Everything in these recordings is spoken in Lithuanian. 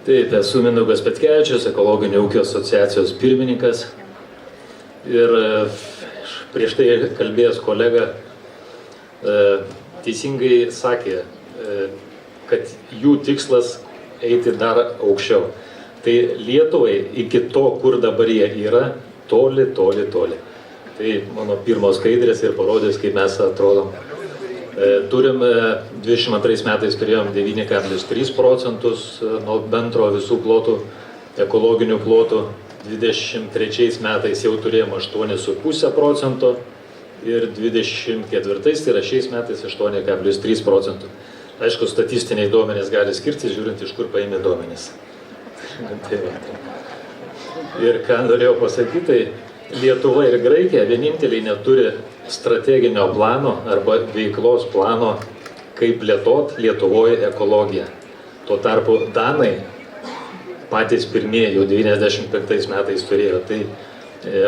Taip, esu Mindaugas Petkevičius, Ekologinio ūkio asociacijos pirmininkas. Ir prieš tai kalbėjęs kolega teisingai sakė, kad jų tikslas eiti dar aukščiau. Tai Lietuvai iki to, kur dabar jie yra, toli. Tai mano pirmos skaidrės ir parodės, kaip mes atrodom. Turim 22 metais turėjom 9,3 procentus nuo bendro visų plotų, ekologinių plotų. 23 metais jau turėjom 8,5 procento ir 24, tai yra šiais metais 8,3 procentų. Aišku, statistiniai duomenys gali skirtis, žiūrint iš kur paėmė duomenys. Ir ką norėjau pasakyti, tai Lietuva ir Graikija vieninteliai neturi strateginio plano arba veiklos plano, kaip plėtot Lietuvoje ekologiją. Tuo tarpu Danai patys pirmieji jau 95 metais turėjo. Tai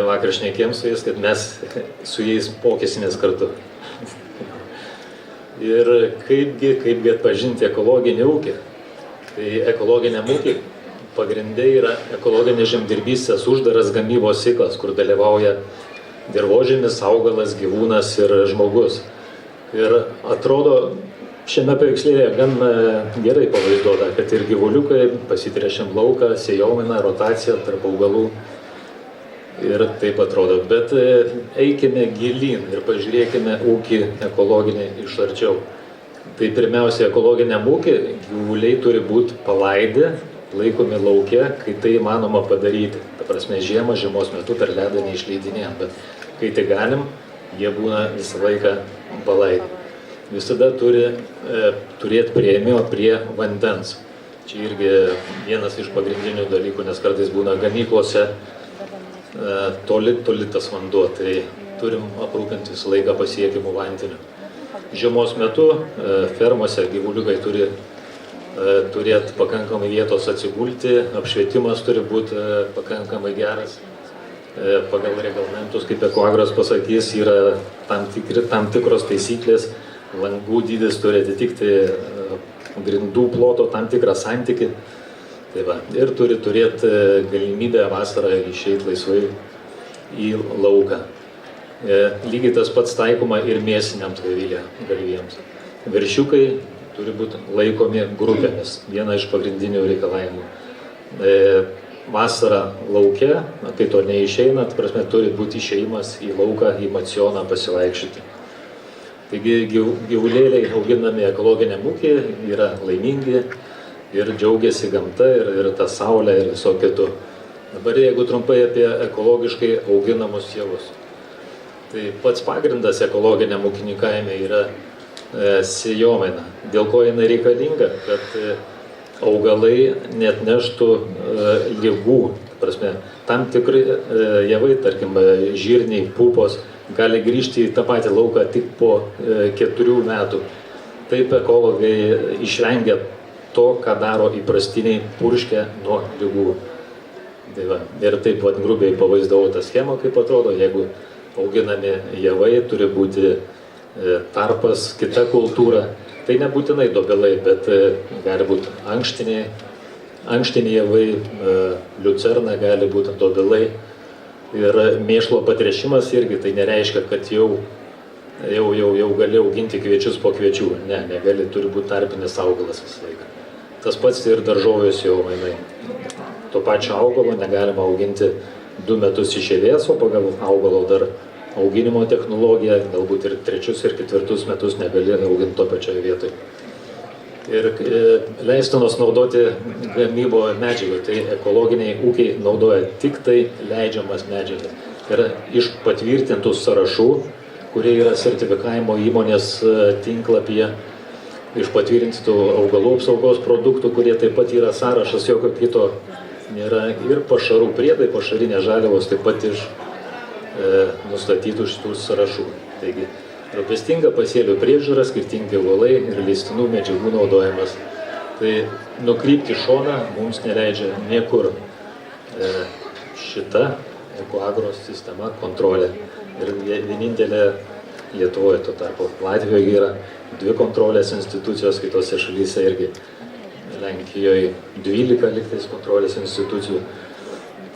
vakar šnekėjom su jais, kad mes su jais mokysimės kartu. Ir kaipgi atpažinti ekologinį ūkį. Tai ekologiniam ūkį pagrindai yra ekologinės žemdirbystės uždaras gamybos ciklas, kur dalyvauja dirvožemis, augalas, gyvūnas ir žmogus. Ir atrodo, šiame paveikslėje gan gerai pavaizduota, kad ir gyvuliukai pasitręšiam lauką, sėjomainą, rotaciją tarp augalų. Ir taip atrodo. Bet eikime gilyn ir pažiūrėkime ūkį ekologinį iš arčiau. Tai pirmiausia, ekologiniam ūkį gyvuliai turi būti palaidi, laikomi lauke, kai tai įmanoma padaryti. Ta prasme, žiemos metu per ledą neišleidinėjom, bet kai tai galim, jie būna visą laiką palaidi. Visada turi turėti priėjimą prie vandens. Čia irgi vienas iš pagrindinių dalykų, nes kartais būna gamyklose toli tas vanduo, tai turim aprūpinti visą laiką pasiekiamų vandeniu. Žiemos metu fermose gyvuliukai turi turėti pakankamai vietos atsigulti, apšvietimas turi būti pakankamai geras. Pagal reglamentus, kaip Ekoagros pasakys, yra tam tikros taisyklės, langų dydis turi atitikti grindų ploto tam tikrą santykį. Tai va, ir turi turėti galimybę vasarą išeiti laisvai į lauką. Lygiai tas pats taikoma ir mėsiniams galvijams. Veršiukai turi būti laikomi grupėmis, viena iš pagrindinių reikalavimų. Vasarą lauke, kai to neišeina, tai prasme, turi būti išėjimas į lauką, į macioną pasivaikščioti. Taigi gyvulėliai auginami ekologiniam ūkį yra laimingi ir džiaugiasi gamta ir ta saulė ir viso kitu. Dabar jeigu trumpai apie ekologiškai auginamus javus. Tai pats pagrindas ekologiniam ūkininkavime yra sėjomaina. Dėl ko jinai reikalinga, kad augalai neatneštų ligų. Prasme, tam tikri javai, tarkim, žirniai, pupos, gali grįžti į tą patį lauką tik po 4 metų. Taip ekologai išvengia to, ką daro įprastiniai purškia nuo ligų. Tai va, ir taip pat grubiai pavaizdavau tą schemą, kaip atrodo, jeigu auginami javai, turi būti tarpas, kita kultūra. Tai nebūtinai dobelai, bet gali būti ankštiniai javai, liucerna gali būti dobelai. Ir mėšlo patręšimas irgi, tai nereiškia, kad jau gali auginti kviečius po kviečių. Ne, negali, turi būti tarpinis augalas visą laiką. Tas pats ir daržovės jau mainai. To pačio augalo negalima auginti 2 metus iš eilės, o pagal augalo dar auginimo technologiją, galbūt ir 3 ir 4 metus negali auginti to pačioje vietoje. Ir leistinos naudoti gamybo medžiagų, tai ekologiniai ūkiai naudoja tik tai leidžiamas medžiagas. Tai yra iš patvirtintų sąrašų, kurie yra sertifikavimo įmonės tinklapyje, iš patvirtintų augalų apsaugos produktų, kurie taip pat yra sąrašas, jokio kito nėra, ir pašarų priedai, pašarinės žaliavos taip pat iš nustatytų šitų sąrašų. Taigi, rūpestinga pasėlių priežiūra, skirtingi augalai ir leistinų medžiagų naudojimas. Tai nukrypti šoną mums neleidžia niekur šita Ekoagros sistema kontrolė. Ir vienintelė Lietuvoje, tuo tarpu Latvijoje yra 2 kontrolės institucijos, kitose šalyse irgi Lenkijoje 12 lygtais kontrolės institucijų.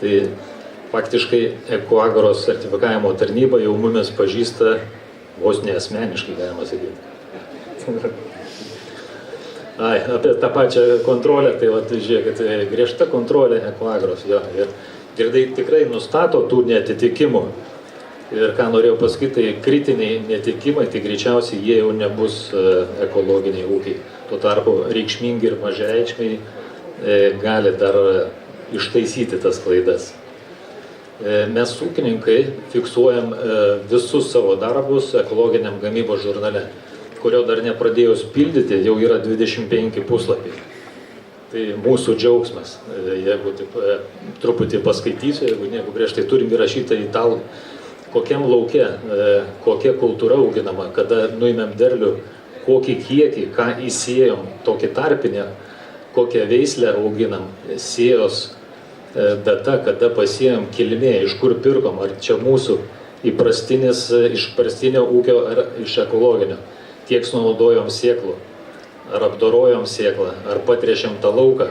Tai faktiškai Ekoagros sertifikavimo tarnyba jau mumis pažįsta vos ne asmeniškai, galima sakyti. Apie tą pačią kontrolę, tai žiūrėkit, griežta kontrolė Ekoagros, jo. Ir tai tikrai nustato tų neatitikimų. Ir ką norėjau pasakyti, tai kritiniai netikimai, tai greičiausiai jie jau nebus ekologiniai ūkiai. Tuo tarpu reikšmingi ir mažareikšmiai gali dar ištaisyti tas klaidas. Mes ūkininkai fiksuojam visus savo darbus ekologiniam gamybos žurnale, kurio dar nepradėjus pildyti, jau yra 25 puslapiai. Tai mūsų džiaugsmas, jeigu taip, truputį paskaitysiu, jeigu prieš tai turim įrašytą į italų, kokiam lauke, kokia kultūra auginama, kada nuimėm derlių, kokį kiekį, ką įsėjom, tokį tarpinę, kokią veislę auginam, sėjos data, kada pasėjom kilmė, iš kur pirkom, ar čia mūsų iš prastinio ūkio ar iš ekologinio, kiek sunaudojom sėklų, ar apdorojom sėklą, ar patrėšėm tą lauką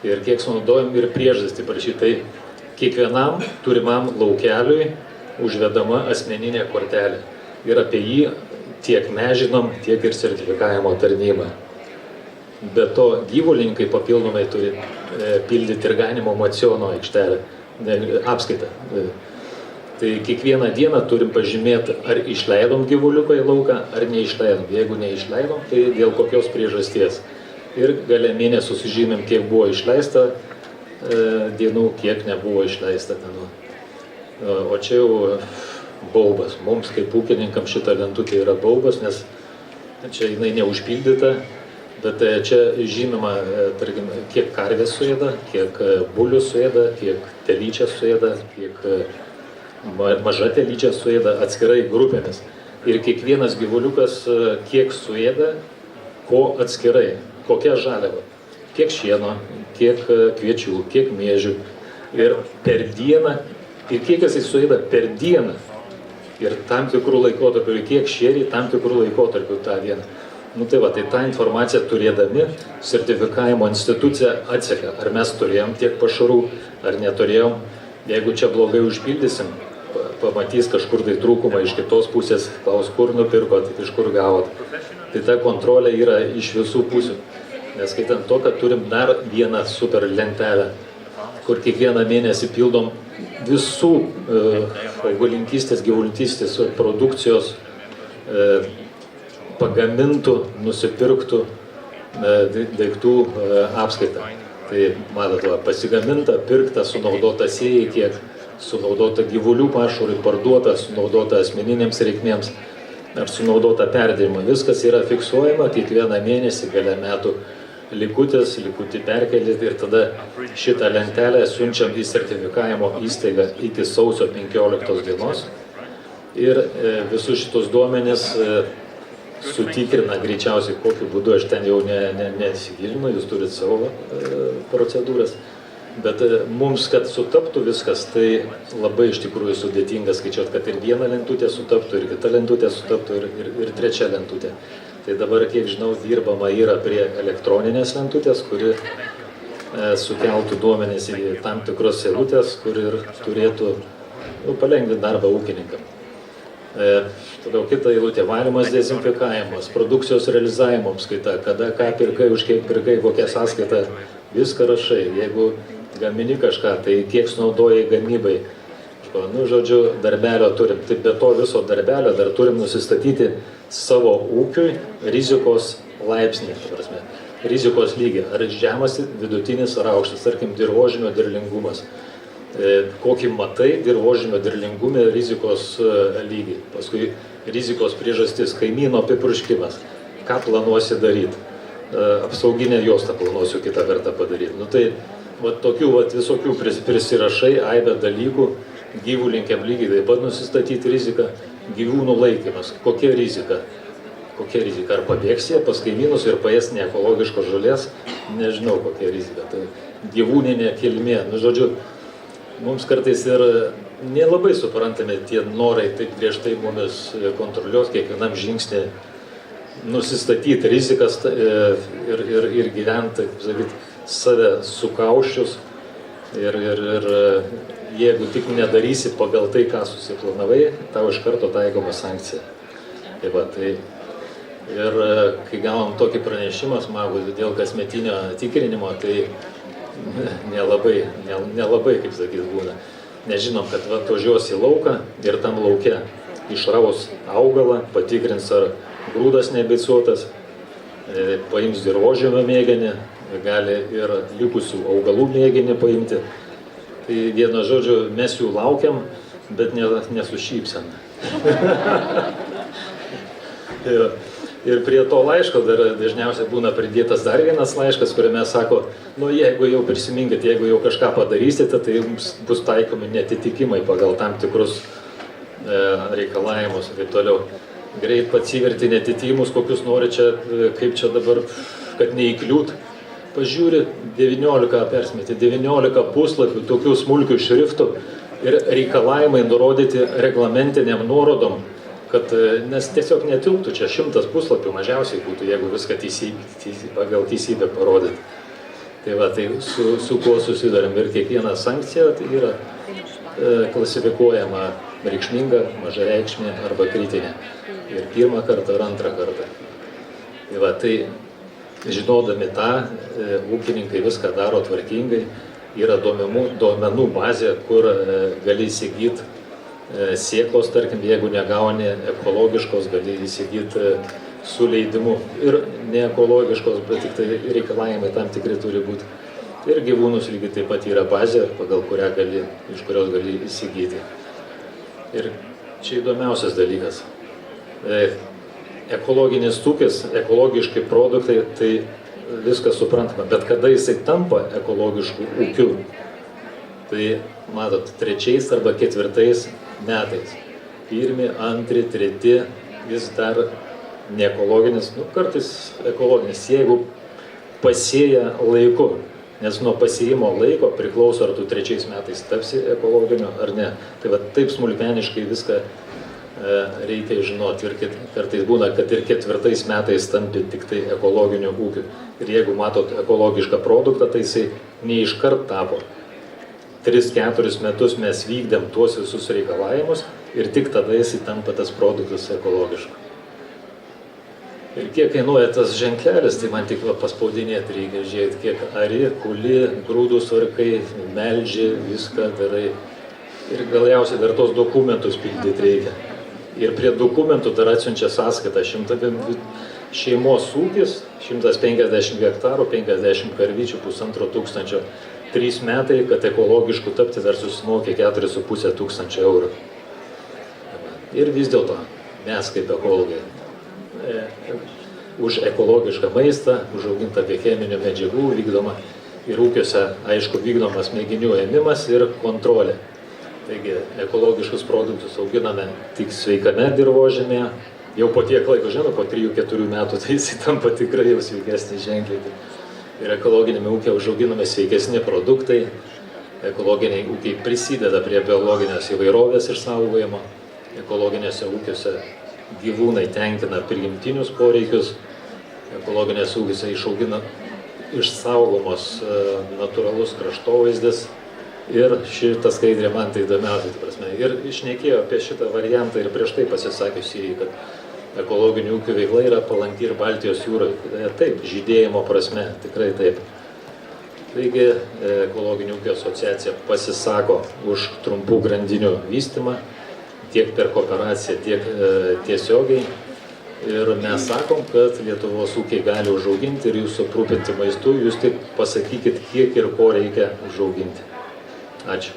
ir kiek sunaudojom ir priežastį parašytai. Kiekvienam turimam laukeliui užvedama asmeninė kortelė. Ir apie jį tiek mes žinom, tiek ir sertifikavimo tarnyba. Be to, gyvulininkai papildomai turi pildyti ir ganimo maciono aikštelę, apskaitą. Tai kiekvieną dieną turim pažymėti, ar išleidom gyvuliuką į lauką, ar neišleidom. Jeigu neišleidom, tai dėl kokios priežasties. Ir gale mėnesio sužymėm, kiek buvo išleista dienų, kiek nebuvo išleista dienų. O čia jau baubas. Mums kaip ūkininkam šita lentutė yra baubas, nes čia jinai neužpildyta, bet čia žinoma, tarkim, kiek karvės suėda, kiek bulių suėda, kiek telyčias suėda, kiek maža telyčia suėda atskirai grupėmis. Ir kiekvienas gyvuliukas kiek suėda, ko atskirai, kokia žaliava, kiek šieno, kiek kviečių, kiek miežių. Ir per dieną, ir kiek jisai suėda per dieną. Ir tam tikrų laikotarpių, ir kiek šėrė tam tikrų laikotarpių tą dieną. Tai va, tai tą informaciją turėdami, sertifikavimo institucija atseka, ar mes turėjom tiek pašarų, ar neturėjom. Jeigu čia blogai užpildysim, pamatys kažkur tai trūkumą iš kitos pusės, klaus, kur nupirkot, iš kur gavot. Tai ta kontrolė yra iš visų pusių. Neskaitant to, kad turim dar vieną super lentelę, kur kiekvieną mėnesį pildom visų augalininkystės, gyvulininkystės produkcijos pagamintų, nusipirktų daiktų apskaitą. Tai matote, pasigaminta, pirkta, sunaudota sėjai, kiek sunaudota gyvulių pašarui, parduota, sunaudota asmeninėms reikmėms ar sunaudota perdėjimą. Viskas yra fiksuojama kiekvieną mėnesį, gale metų likutį perkelti ir tada šitą lentelę siunčiam į sertifikavimo įstaigą iki sausio 15 dienos. Ir visus šitus duomenis sutikrina greičiausiai, kokiu būdu, aš ten jau nesigilinu, jūs turit savo procedūras. Bet mums, kad sutaptų viskas, tai labai iš tikrųjų sudėtinga skaičiuoti, kad ir viena lentutė sutaptų, ir kita lentutė sutaptų, ir trečia lentutė. Tai dabar, kiek žinau, dirbama yra prie elektroninės lentutės, kuri sukeltų duomenis į tam tikros eilutės, kur ir turėtų palengvinti darbą ūkininkam. Toliau kita eilutė, valymas, dezinfekavimas, produkcijos realizavimo apskaita, kada ką pirkai, už kiek pirkai, kokią sąskaitą, viską rašai. Jeigu gamini kažką, tai kiek sunaudojai gamybai. Žodžiu, darbelio turim. Tai be to viso darbelio dar turim nusistatyti savo ūkiui rizikos laipsnį, rizikos lygį. Ar žemas, vidutinis ar aukštas, tarkim, dirvožemio derlingumas. Kokį matai dirvožemio derlingume rizikos lygį. Paskui rizikos priežastis, kaimyno apipurškimas. Ką planuosi daryti? Apsauginę juostą planuosiu kitą kartą padaryti. Tai tokių visokių prisirašai, aibę dalykų. Gyvulininkiam lygiai taip pat nusistatyti riziką. Gyvūnų laikymas. Kokia rizika? Ar pabėgsi pas kaimynus ir paės neekologiškos žolės? Nežinau, kokia rizika. Tai gyvūninė kilmė. Žodžiu, mums kartais ir nelabai suprantame tie norai taip griežtai mumis kontroliuoti kiekvienam žingsnį nusistatyti rizikas ir gyventi, kaip sakyt, save sukauščius ir jeigu tik nedarysi pagal tai, ką susiplanavai, tau iš karto taikoma sankcija. Tai va, tai ir kai gavom tokį pranešimą smagų dėl kasmetinio tikrinimo, tai nelabai, kaip sakyt, būna. Nežinom, kad atvažiuos į lauką ir tam lauke išraus augalą, patikrins, ar grūdas nebeicuotas, paims dirvožemio mėginį, gali ir likusių augalų mėginį paimti. Tai vienu žodžiu, mes jų laukiam, bet nesušypsam. Ir prie to laiško dar dažniausiai būna pridėtas dar vienas laiškas, kuriame sako, jeigu jau prisiminkit, jeigu jau kažką padarysite, tai jums bus taikomi netitikimai pagal tam tikrus reikalavimus ir taip toliau. Greit atsiverti netitikimus, kokius nori čia, kaip čia dabar, kad neįkliūt. Pažiūri 19 puslapių tokių smulkių šriftų ir reikalavimai nurodyti reglamentiniam nuorodom, kad, nes tiesiog netilptų čia 100 puslapių mažiausiai būtų, jeigu viską pagal teisybę parodyti. Tai va, tai su kuo susidarėm ir kiekviena sankcija tai yra klasifikuojama reikšminga, mažareikšmė arba kritinė. Ir pirmą kartą ir antrą kartą. Tai va, tai žinodami tą, ūkininkai viską daro tvarkingai, yra duomenų bazė, kur gali įsigyti sėklos, tarkim, jeigu negauni ekologiškos, gali įsigyti su leidimu. Ir neekologiškos, bet tik tai reikalavimai tam tikri turi būti. Ir gyvūnus lygiai taip pat yra bazė, pagal kurią iš kurios gali įsigyti. Ir čia įdomiausias dalykas. Ekologinis ūkis, ekologiški produktai, tai viskas suprantama. Bet kada jisai tampa ekologišku ūkiu, tai matot, 3 arba 4 metais. 1, 2, 3 vis dar neekologinis, kartais ekologinis, jeigu pasėja laiku, nes nuo pasėjimo laiko priklauso, ar tu 3 metais tapsi ekologiniu ar ne. Tai va, taip smulkmeniškai viską reikia žinoti ir kartais būna, kad ir 4 metais tampi tik tai ekologiniu ūkiu. Ir jeigu matot ekologišką produktą, tai jisai neiškart tapo. 3-4 metus mes vykdėm tuos visus reikalavimus ir tik tada jisai tampa tas produktas ekologišku. Ir kiek kainuoja tas ženklelis, tai man tik paspaudinėti reikia žiūrėti, kiek ari, kuli, grūdus varkai, melži, viską darai. Ir galiausiai dar tos dokumentus pildyti reikia. Ir prie dokumentų dar atsiunčia sąskaitą. Šeimos ūkis, 150 hektarų, 50 karvyčių, 1500. 3 metai, kad ekologiškų tapti, dar susimokė 4500 eurų. Ir vis dėlto mes kaip ekologai už ekologišką maistą, užaugintą be cheminių medžiagų vykdoma ir ūkiuose, aišku, vykdomas mėginių ėmimas ir kontrolė. Taigi ekologiškus produktus auginame tik sveikame dirvožemėje. Jau po tiek laiko, žinoma, po 3-4 metų tai jisai tampa tikrai jau sveikesnis ženkliai. Ir ekologiniame ūkė užauginami sveikesni produktai. Ekologiniai ūkiai prisideda prie biologinės įvairovės išsaugojimo. Ekologinėse ūkiuose gyvūnai tenkina prigimtinius poreikius. Ekologinėse ūkiuose išsaugomos natūralus kraštovaizdis. Ir šitą skaidrę man tai įdomiausia. Ir išnekėjo apie šitą variantą ir prieš tai pasisakiusį, kad ekologinių ūkių veikla yra palanki ir Baltijos jūrai. Taip, žydėjimo prasme, tikrai taip. Taigi, ekologinių ūkių asociacija pasisako už trumpų grandinių vystymą, tiek per kooperaciją, tiek tiesiogiai. Ir mes sakom, kad Lietuvos ūkiai gali užauginti ir jūs aprūpinti maistu, jūs tik pasakykit, kiek ir ko reikia užauginti. Ačiū.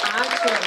Ačiū.